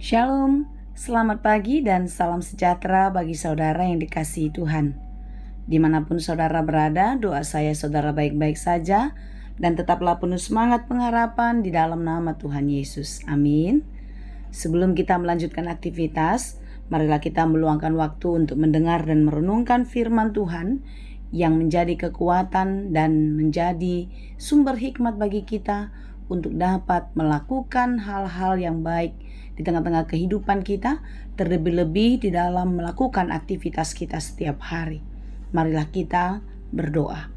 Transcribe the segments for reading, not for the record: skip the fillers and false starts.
Shalom, selamat pagi dan salam sejahtera bagi saudara yang dikasihi Tuhan. Dimanapun saudara berada, doa saya saudara baik-baik saja dan tetaplah penuh semangat pengharapan di dalam nama Tuhan Yesus. Amin. Sebelum kita melanjutkan aktivitas, marilah kita meluangkan waktu untuk mendengar dan merenungkan firman Tuhan yang menjadi kekuatan dan menjadi sumber hikmat bagi kita untuk dapat melakukan hal-hal yang baik di tengah-tengah kehidupan kita, terlebih-lebih di dalam melakukan aktivitas kita setiap hari. Marilah kita berdoa.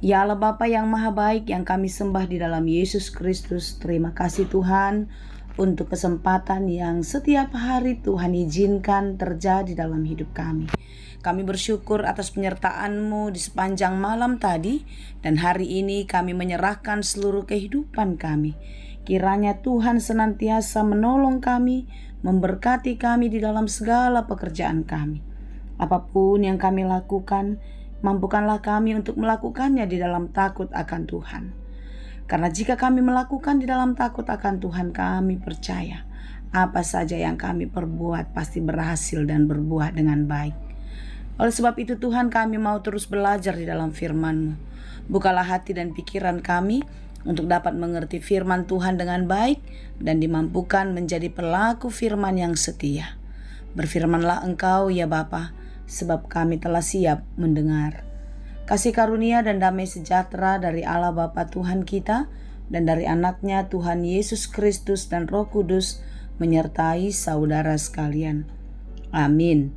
Ya Allah Bapa yang maha baik yang kami sembah di dalam Yesus Kristus, terima kasih Tuhan untuk kesempatan yang setiap hari Tuhan izinkan terjadi dalam hidup kami. Kami bersyukur atas penyertaan-Mu di sepanjang malam tadi, dan hari ini kami menyerahkan seluruh kehidupan kami. Kiranya Tuhan senantiasa menolong kami, memberkati kami di dalam segala pekerjaan kami. Apapun yang kami lakukan, mampukanlah kami untuk melakukannya di dalam takut akan Tuhan. Karena jika kami melakukan di dalam takut akan Tuhan, kami percaya apa saja yang kami perbuat pasti berhasil dan berbuah dengan baik. Oleh sebab itu Tuhan, kami mau terus belajar di dalam firman-Mu. Bukalah hati dan pikiran kami untuk dapat mengerti firman Tuhan dengan baik dan dimampukan menjadi pelaku firman yang setia. Berfirmanlah Engkau ya Bapa, sebab kami telah siap mendengar. Kasih karunia dan damai sejahtera dari Allah Bapa Tuhan kita dan dari anaknya Tuhan Yesus Kristus dan Roh Kudus menyertai saudara sekalian. Amin.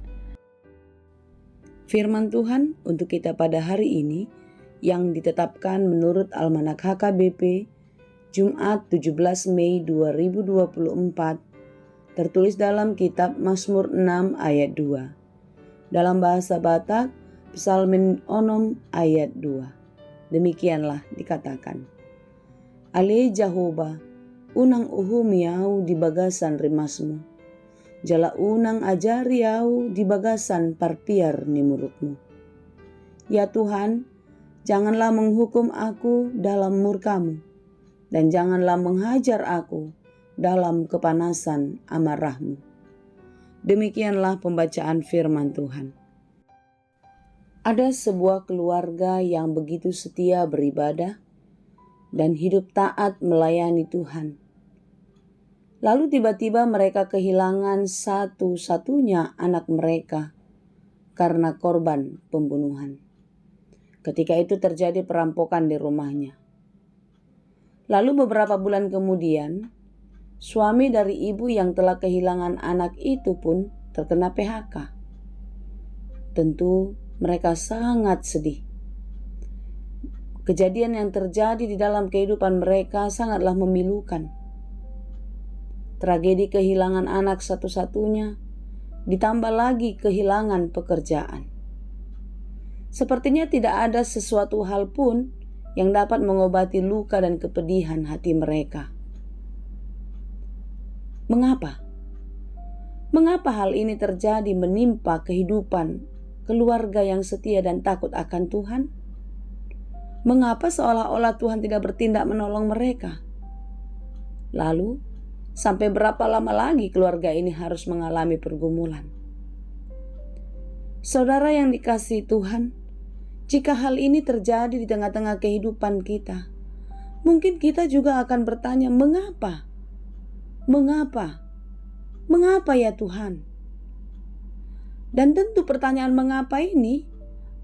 Firman Tuhan untuk kita pada hari ini yang ditetapkan menurut Almanak HKBP Jumat 17 Mei 2024, tertulis dalam kitab Mazmur 6 ayat 2. Dalam bahasa Batak, Psalmen onom ayat 2. Demikianlah dikatakan. Ale Jahoba, unang miau di bagasan rimasmu. Jala unang ajariau di bagasan parpiar nimurukmu. Ya Tuhan, janganlah menghukum aku dalam murka-Mu, dan janganlah menghajar aku dalam kepanasan amarah-Mu. Demikianlah pembacaan firman Tuhan. Ada sebuah keluarga yang begitu setia beribadah dan hidup taat melayani Tuhan. Lalu tiba-tiba mereka kehilangan satu-satunya anak mereka karena korban pembunuhan. Ketika itu terjadi perampokan di rumahnya. Lalu beberapa bulan kemudian, suami dari ibu yang telah kehilangan anak itu pun terkena PHK. Tentu mereka sangat sedih. Kejadian yang terjadi di dalam kehidupan mereka sangatlah memilukan. Tragedi kehilangan anak satu-satunya, ditambah lagi kehilangan pekerjaan. Sepertinya tidak ada sesuatu hal pun yang dapat mengobati luka dan kepedihan hati mereka. Mengapa? Mengapa hal ini terjadi menimpa kehidupan keluarga yang setia dan takut akan Tuhan? Mengapa seolah-olah Tuhan tidak bertindak menolong mereka? Lalu, sampai berapa lama lagi keluarga ini harus mengalami pergumulan? Saudara yang dikasihi Tuhan, jika hal ini terjadi di tengah-tengah kehidupan kita, mungkin kita juga akan bertanya, mengapa? Mengapa? Mengapa ya Tuhan? Dan tentu pertanyaan mengapa ini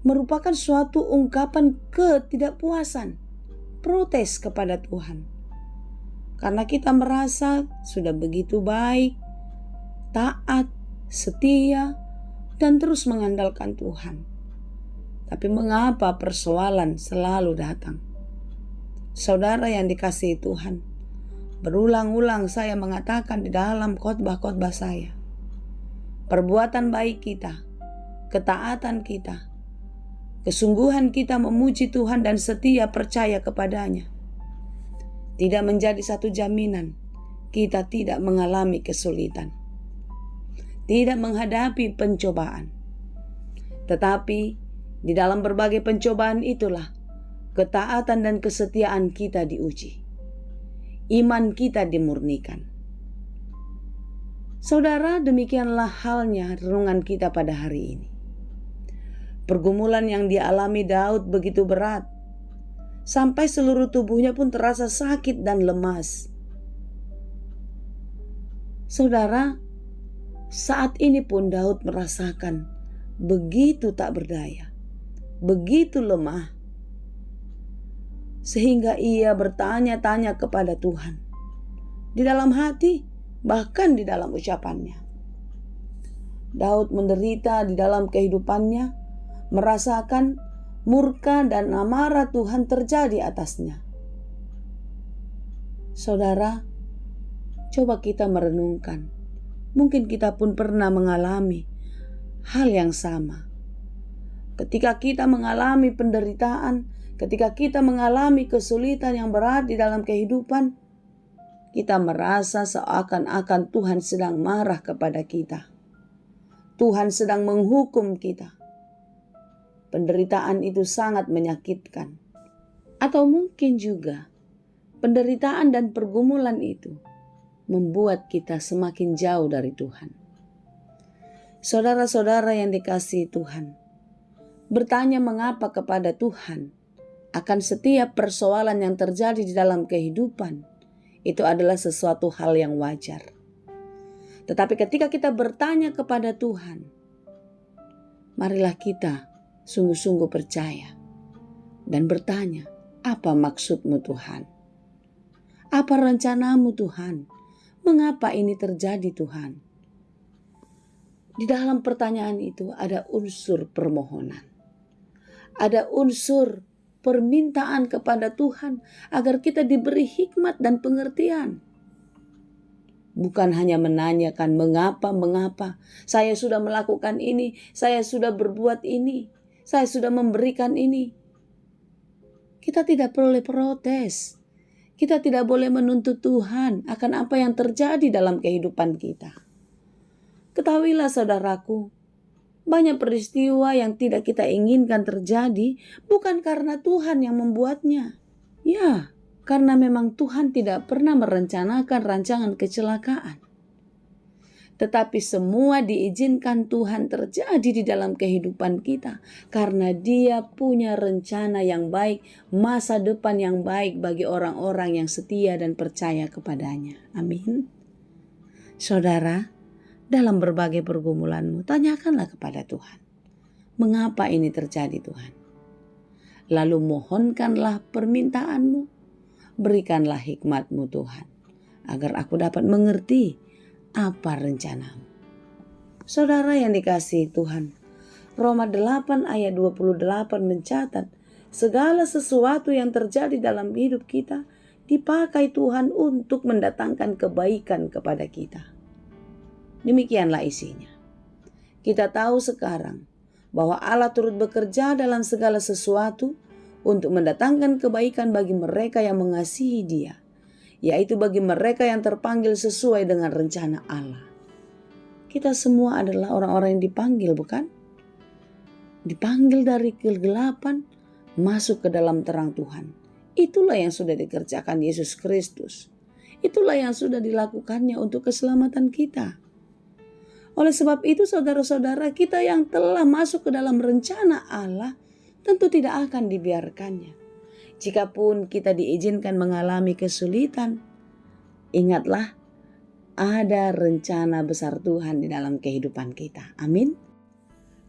merupakan suatu ungkapan ketidakpuasan, protes kepada Tuhan. Karena kita merasa sudah begitu baik, taat, setia, dan terus mengandalkan Tuhan. Tapi mengapa persoalan selalu datang? Saudara yang dikasihi Tuhan, berulang-ulang saya mengatakan di dalam khotbah-khotbah saya, perbuatan baik kita, ketaatan kita, kesungguhan kita memuji Tuhan dan setia percaya kepadanya, tidak menjadi satu jaminan kita tidak mengalami kesulitan, tidak menghadapi pencobaan. Tetapi di dalam berbagai pencobaan itulah ketaatan dan kesetiaan kita diuji. Iman kita dimurnikan. Saudara, demikianlah halnya renungan kita pada hari ini. Pergumulan yang dialami Daud begitu berat, sampai seluruh tubuhnya pun terasa sakit dan lemas. Saudara, saat ini pun Daud merasakan begitu tak berdaya, begitu lemah, sehingga ia bertanya-tanya kepada Tuhan di dalam hati, bahkan di dalam ucapannya. Daud menderita di dalam kehidupannya, merasakan murka dan amarah Tuhan terjadi atasnya. Saudara, coba kita merenungkan. Mungkin kita pun pernah mengalami hal yang sama. Ketika kita mengalami penderitaan, ketika kita mengalami kesulitan yang berat di dalam kehidupan, kita merasa seakan-akan Tuhan sedang marah kepada kita. Tuhan sedang menghukum kita. Penderitaan itu sangat menyakitkan. Atau mungkin juga penderitaan dan pergumulan itu membuat kita semakin jauh dari Tuhan. Saudara-saudara yang dikasihi Tuhan, bertanya mengapa kepada Tuhan akan setiap persoalan yang terjadi di dalam kehidupan, itu adalah sesuatu hal yang wajar. Tetapi ketika kita bertanya kepada Tuhan, marilah kita sungguh-sungguh percaya dan bertanya, apa maksud-Mu Tuhan? Apa rencanamu Tuhan? Mengapa ini terjadi Tuhan? Di dalam pertanyaan itu ada unsur permohonan. Ada unsur permintaan kepada Tuhan agar kita diberi hikmat dan pengertian. Bukan hanya menanyakan mengapa, saya sudah melakukan ini, saya sudah berbuat ini, saya sudah memberikan ini. Kita tidak boleh protes. Kita tidak boleh menuntut Tuhan akan apa yang terjadi dalam kehidupan kita. Ketahuilah saudaraku, banyak peristiwa yang tidak kita inginkan terjadi bukan karena Tuhan yang membuatnya. Ya, karena memang Tuhan tidak pernah merencanakan rancangan kecelakaan. Tetapi semua diizinkan Tuhan terjadi di dalam kehidupan kita karena Dia punya rencana yang baik, masa depan yang baik bagi orang-orang yang setia dan percaya kepadanya. Amin. Saudara, dalam berbagai pergumulanmu, tanyakanlah kepada Tuhan, mengapa ini terjadi Tuhan? Lalu mohonkanlah permintaanmu, berikanlah hikmat-Mu Tuhan, agar aku dapat mengerti apa rencanamu. Saudara yang dikasihi Tuhan, Roma 8 ayat 28 mencatat, segala sesuatu yang terjadi dalam hidup kita dipakai Tuhan untuk mendatangkan kebaikan kepada kita. Demikianlah isinya. Kita tahu sekarang bahwa Allah turut bekerja dalam segala sesuatu untuk mendatangkan kebaikan bagi mereka yang mengasihi Dia, yaitu bagi mereka yang terpanggil sesuai dengan rencana Allah. Kita semua adalah orang-orang yang dipanggil, bukan? Dipanggil dari kegelapan masuk ke dalam terang Tuhan. Itulah yang sudah dikerjakan Yesus Kristus. Itulah yang sudah dilakukannya untuk keselamatan kita. Oleh sebab itu saudara-saudara, kita yang telah masuk ke dalam rencana Allah tentu tidak akan dibiarkannya. Jikapun kita diizinkan mengalami kesulitan, ingatlah ada rencana besar Tuhan di dalam kehidupan kita. Amin.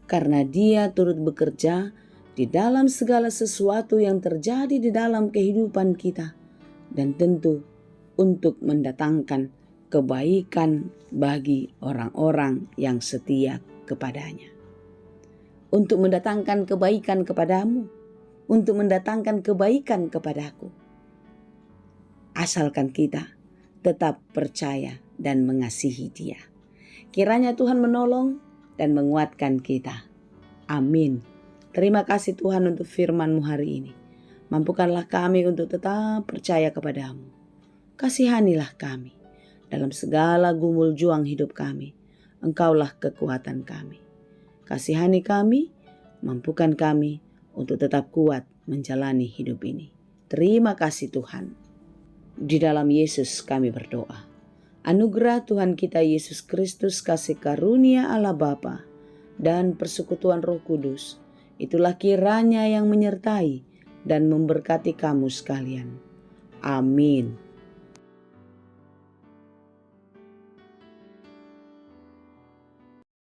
Karena Dia turut bekerja di dalam segala sesuatu yang terjadi di dalam kehidupan kita, dan tentu untuk mendatangkan kebaikan bagi orang-orang yang setia kepadanya. Untuk mendatangkan kebaikan kepadamu, untuk mendatangkan kebaikan kepadaku. Asalkan kita tetap percaya dan mengasihi Dia. Kiranya Tuhan menolong dan menguatkan kita. Amin. Terima kasih Tuhan untuk firman-Mu hari ini. Mampukanlah kami untuk tetap percaya kepadamu. Kasihanilah kami dalam segala gumul juang hidup kami. Engkaulah kekuatan kami. Kasihani kami, mampukan kami untuk tetap kuat menjalani hidup ini. Terima kasih Tuhan. Di dalam Yesus kami berdoa. Anugerah Tuhan kita Yesus Kristus, kasih karunia Allah Bapa, dan persekutuan Roh Kudus, itulah kiranya yang menyertai dan memberkati kamu sekalian. Amin.